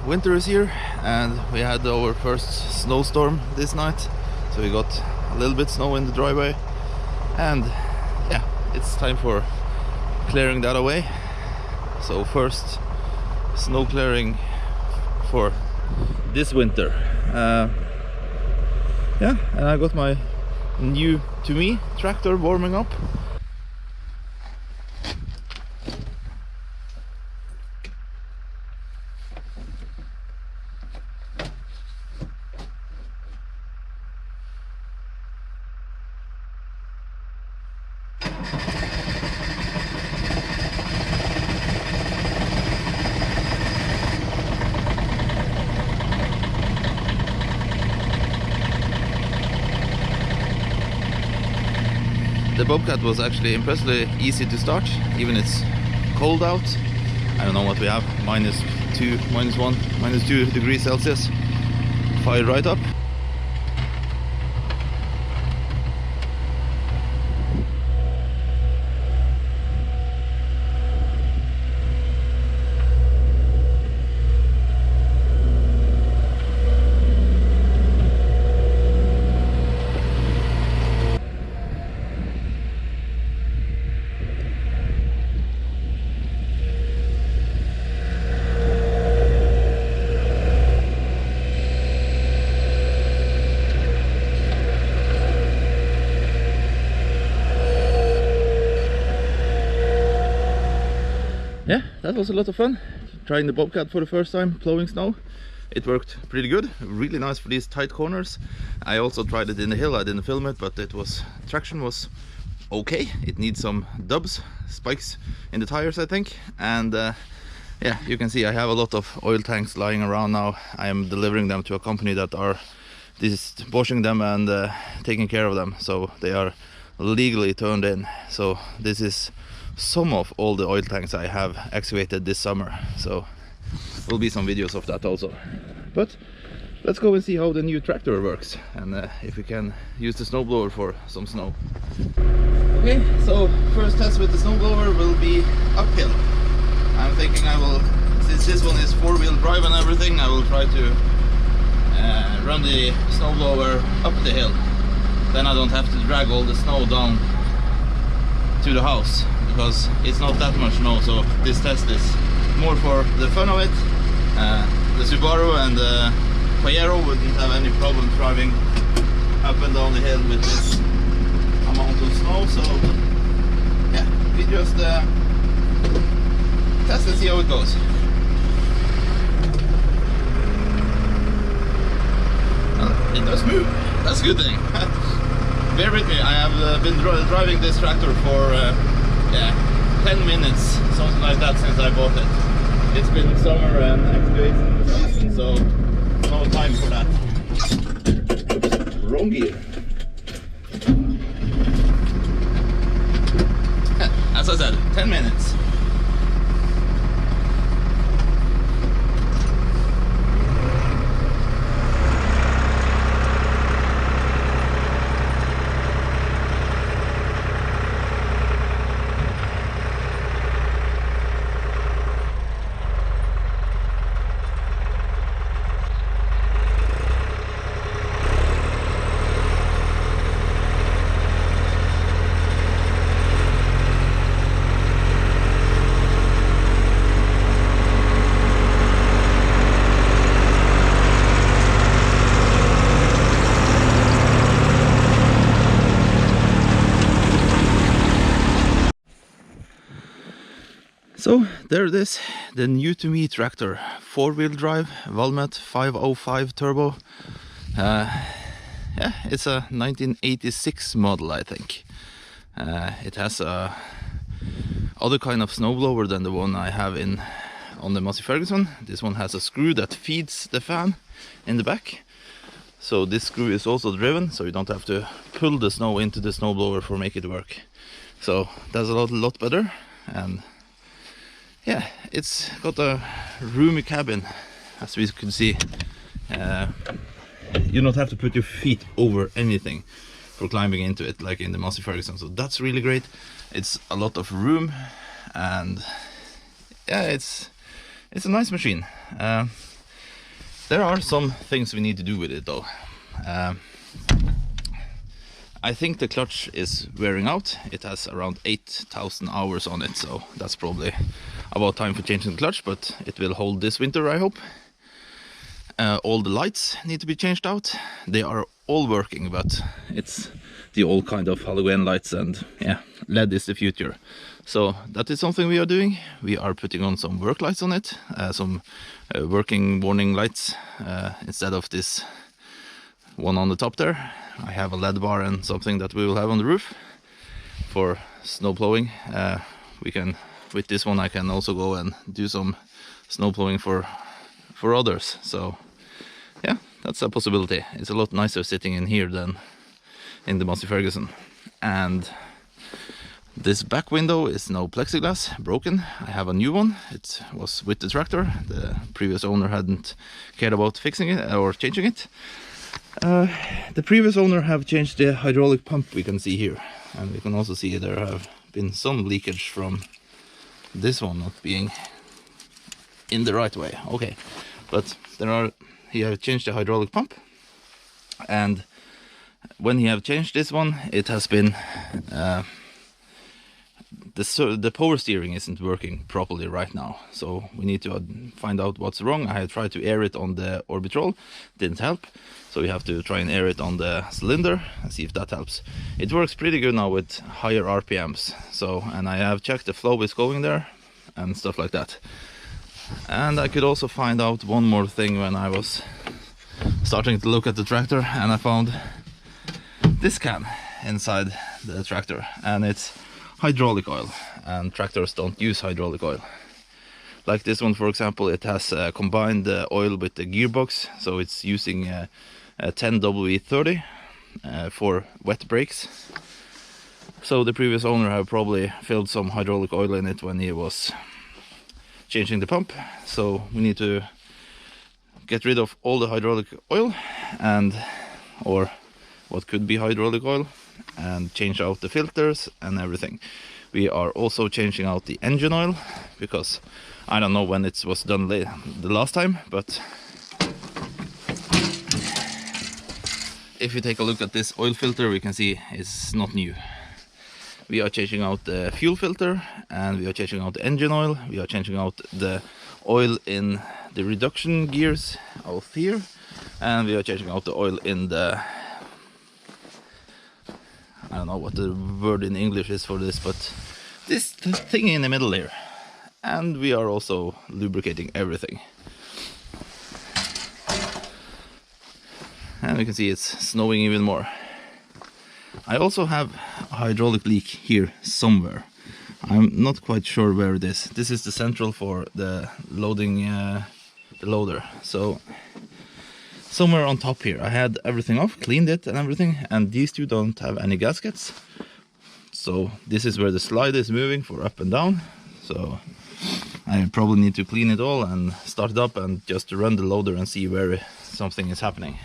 winter is here, and we had our first snowstorm this night, so we got a little bit snow in the driveway, and yeah, it's time for clearing that away. So first snow clearing for this winter. Yeah, and I got my new, to me, tractor warming up. The Bobcat was actually impressively easy to start, even it's cold out. I don't know what we have, -2, -1, -2 degrees Celsius. Fire right up. Yeah, that was a lot of fun. Trying the Bobcat for the first time, plowing snow. It worked pretty good, really nice for these tight corners. I also tried it in the hill. I didn't film it, but traction was okay. It needs some dubs, spikes in the tires, I think. And yeah, you can see I have a lot of oil tanks lying around now. I am delivering them to a company that are washing them and taking care of them, so they are legally turned in. So this is some of all the oil tanks I have excavated this summer, so will be some videos of that also. But let's go and see how the new tractor works, and if we can use the snowblower for some snow. Okay, so first test with the snowblower will be uphill. I'm thinking I will, since this one is four-wheel drive and everything, I will try to run the snowblower up the hill. Then I don't have to drag all the snow down to the house, because it's not that much snow. So this test is more for the fun of it. The Subaru and the Pajero wouldn't have any problem driving up and down the hill with this amount of snow. So yeah, we just test and see how it goes. It does move, that's a good thing. Bear with me, I have been driving this tractor for yeah, 10 minutes, something like that, since I bought it. It's been summer and excavating season, so no time for that. Oops, wrong gear. As I said, 10 minutes. So there it is, the new to me tractor, four-wheel drive, Valmet 505 turbo. Yeah, it's a 1986 model, I think. It has a other kind of snowblower than the one I have on the Massey Ferguson. This one has a screw that feeds the fan in the back. So this screw is also driven, so you don't have to pull the snow into the snowblower for make it work. So that's a lot better. And yeah, it's got a roomy cabin, as we can see. You don't have to put your feet over anything for climbing into it like in the Massey Ferguson, so that's really great. It's a lot of room, and yeah, it's a nice machine. There are some things we need to do with it though. I think the clutch is wearing out. It has around 8,000 hours on it, so that's probably about time for changing the clutch, but it will hold this winter, I hope. All the lights need to be changed out. They are all working, but it's the old kind of halogen lights, and yeah, LED is the future. So that is something we are doing. We are putting on some work lights on it, some working warning lights instead of this one on the top there. I have a LED bar and something that we will have on the roof for snow plowing. With this one I can also go and do some snow plowing for others. So yeah, that's a possibility. It's a lot nicer sitting in here than in the Massey Ferguson. And this back window is now plexiglass, broken. I have a new one. It was with the tractor. The previous owner hadn't cared about fixing it or changing it. The previous owner have changed the hydraulic pump, we can see here. And we can also see there have been some leakage from this one not being in the right way. Okay, but he have changed the hydraulic pump, and when he have changed this one, it has been the power steering isn't working properly right now, so we need to find out what's wrong. I had tried to air it on the Orbitrol, didn't help, so we have to try and air it on the cylinder and see if that helps. It works pretty good now with higher RPMs, so, and I have checked the flow is going there and stuff like that. And I could also find out one more thing when I was starting to look at the tractor, and I found this can inside the tractor, and it's hydraulic oil, and tractors don't use hydraulic oil. Like this one, for example, it has combined the oil with the gearbox, so it's using a 10W30 for wet brakes. So the previous owner have probably filled some hydraulic oil in it when he was changing the pump, so we need to get rid of all the hydraulic oil, or what could be hydraulic oil, and change out the filters and everything. We are also changing out the engine oil, because I don't know when it was done the last time, but if you take a look at this oil filter, we can see it's not new. We are changing out the fuel filter, and we are changing out the engine oil. We are changing out the oil in the reduction gears out here, and we are changing out the oil in the, I don't know what the word in English is for this, but this thing in the middle here. And we are also lubricating everything. And we can see it's snowing even more. I also have a hydraulic leak here somewhere. I'm not quite sure where it is. This is the central for the loading the loader. So somewhere on top here, I had everything off, cleaned it and everything, and these two don't have any gaskets. So this is where the slide is moving for up and down. So I probably need to clean it all and start it up and just run the loader and see where something is happening.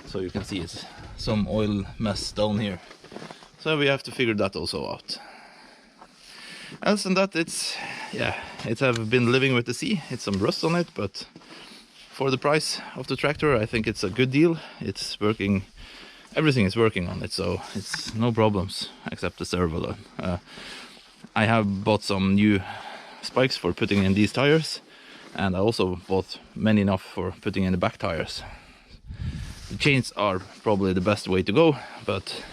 So you can see it's some oil mess down here. So we have to figure that also out. Else than that, it's have been living with the sea. It's some rust on it, but for the price of the tractor, I think it's a good deal. It's working, everything is working on it, so it's no problems except the servo. I have bought some new spikes for putting in these tires, and I also bought many enough for putting in the back tires. The chains are probably the best way to go, but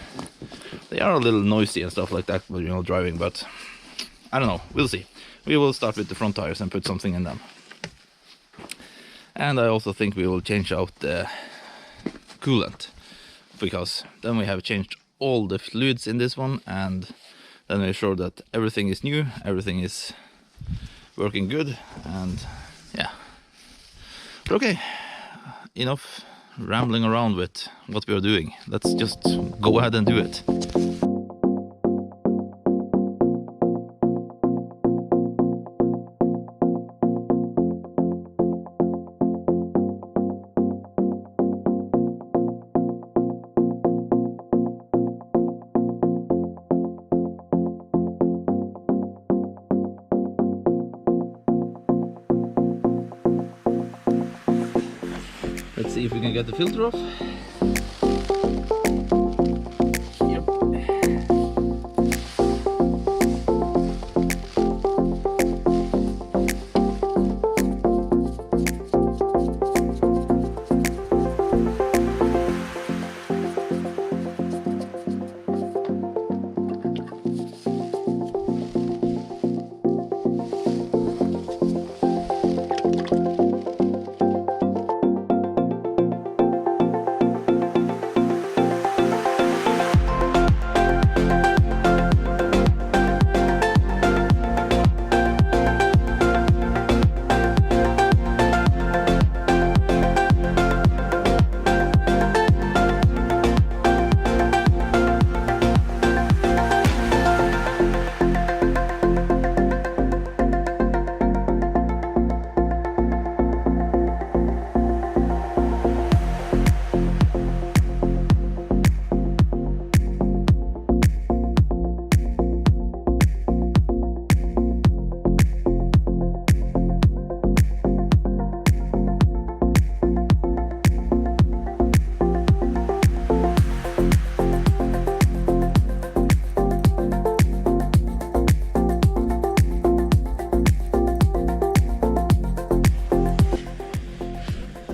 they are a little noisy and stuff like that when you're driving, but I don't know, we'll see. We will start with the front tires and put something in them. And I also think we will change out the coolant, because then we have changed all the fluids in this one, and then we're sure that everything is new, everything is working good, and yeah. But okay, enough rambling around with what we are doing. Let's just go ahead and do it. Let's see if we can get the filter off. Yep.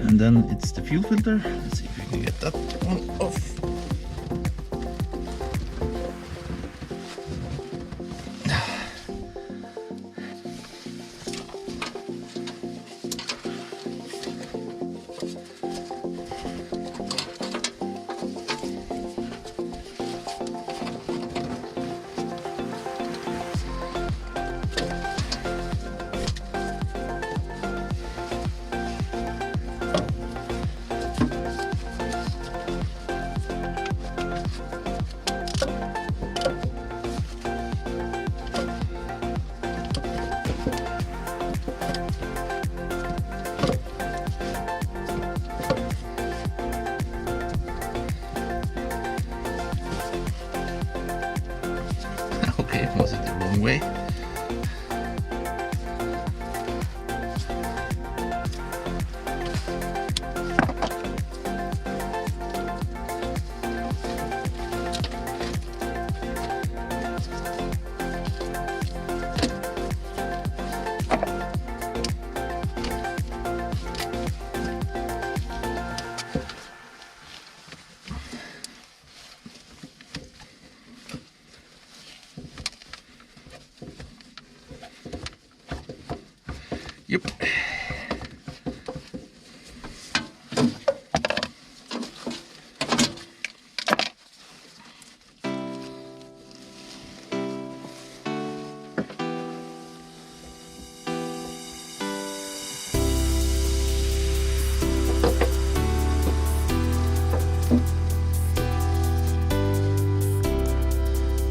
And then it's the fuel filter. Let's see if we can get that one off. Okay, was it the wrong way? Yep.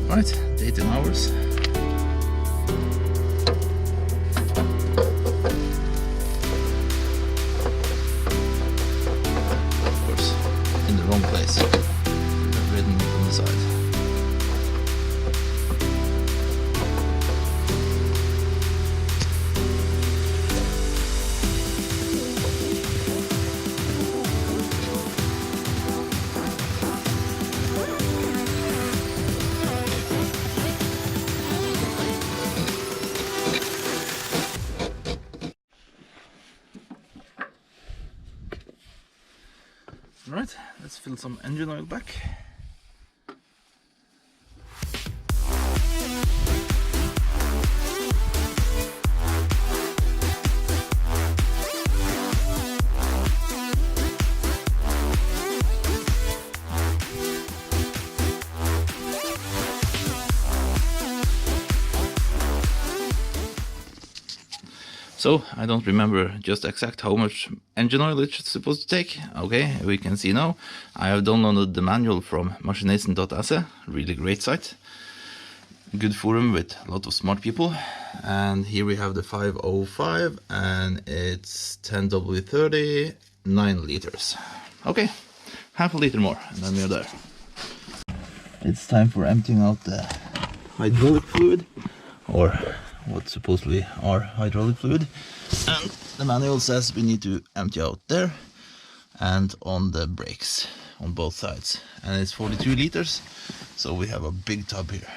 Right, date and hours. Wrong place. I've written from the side. Alright, let's fill some engine oil back. So I don't remember just exact how much engine oil it's supposed to take. Okay, we can see now. I have downloaded the manual from machination.se, really great site. Good forum with a lot of smart people. And here we have the 505 and it's 10W30, 9 liters. Okay, half a liter more and then we're there. It's time for emptying out the hydraulic fluid, or what supposedly are hydraulic fluid, and the manual says we need to empty out there, and on the brakes on both sides, and it's 42 liters, so we have a big tub here.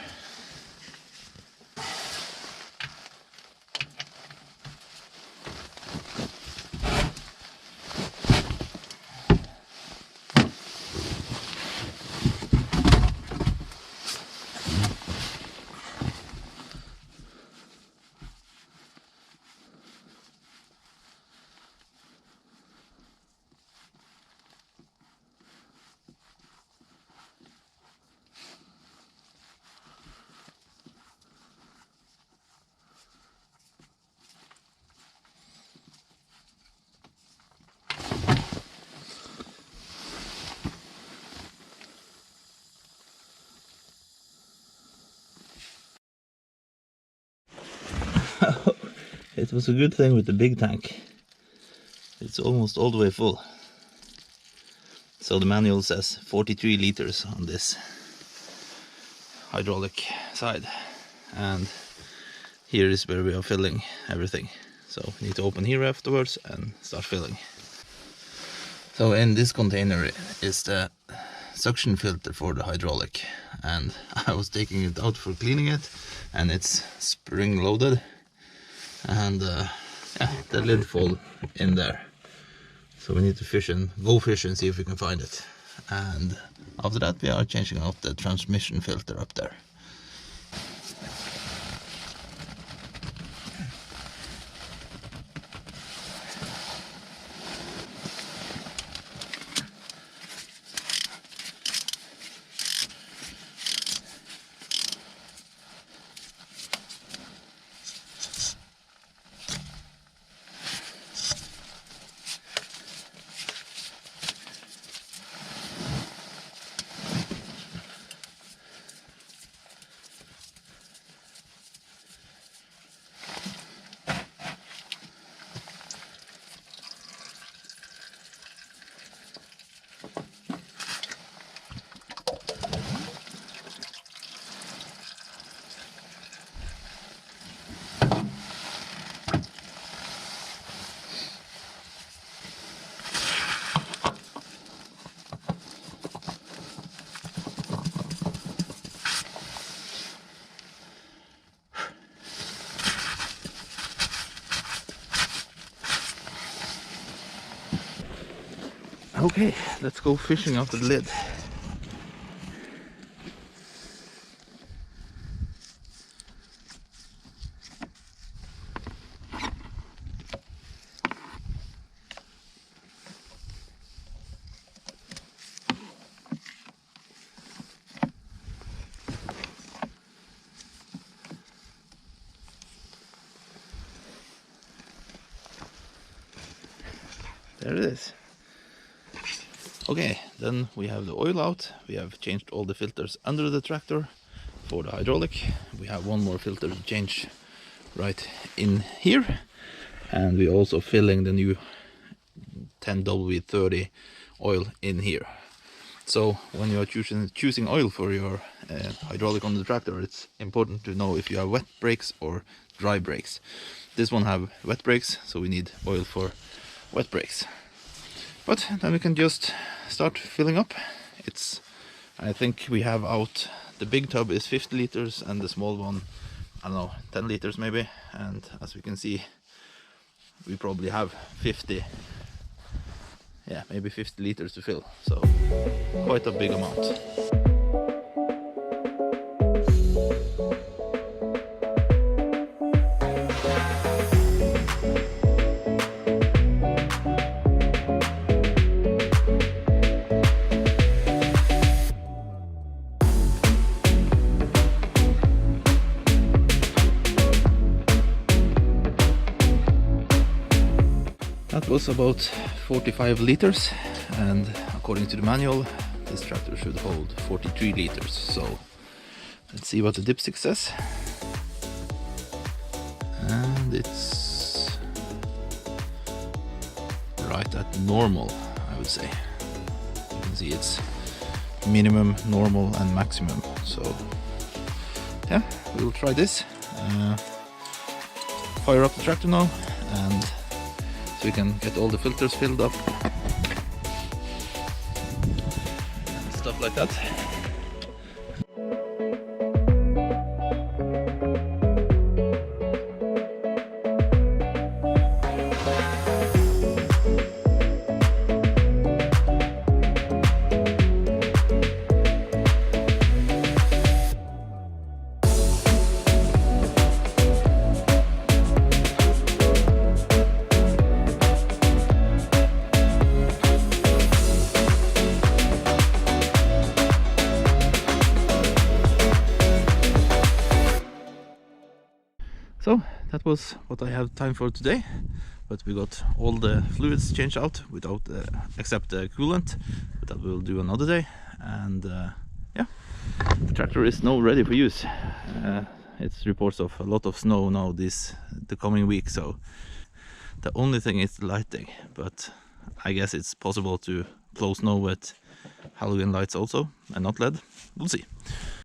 It was a good thing with the big tank. It's almost all the way full. So the manual says 43 liters on this hydraulic side, and here is where we are filling everything. So we need to open here afterwards and start filling. So in this container is the suction filter for the hydraulic, and I was taking it out for cleaning it, and it's spring loaded, and yeah, the lid fall in there. So we need to go fish and see if we can find it. And after that we are changing out the transmission filter up there. Okay, let's go fishing after the lid. There it is. Okay, then we have the oil out. We have changed all the filters under the tractor for the hydraulic. We have one more filter to change right in here, and we're also filling the new 10W30 oil in here. So when you are choosing oil for your hydraulic on the tractor, it's important to know if you have wet brakes or dry brakes. This one have wet brakes, so we need oil for wet brakes. But then we can just start filling up. I think we have out, the big tub is 50 liters and the small one, I don't know, 10 liters maybe. And as we can see, we probably have 50, yeah, maybe 50 liters to fill. So quite a big amount. That was about 45 liters, and according to the manual this tractor should hold 43 liters. So let's see what the dipstick says. And it's right at normal, I would say. You can see it's minimum, normal and maximum. So yeah, we'll try this. Fire up the tractor now, and so we can get all the filters filled up. up like that. So that was what I have time for today, but we got all the fluids changed out without except the coolant, but that we'll do another day. And yeah, the tractor is now ready for use. It's reports of a lot of snow now the coming week, so the only thing is the lighting, but I guess it's possible to plow snow with halogen lights also and not LED. We'll see.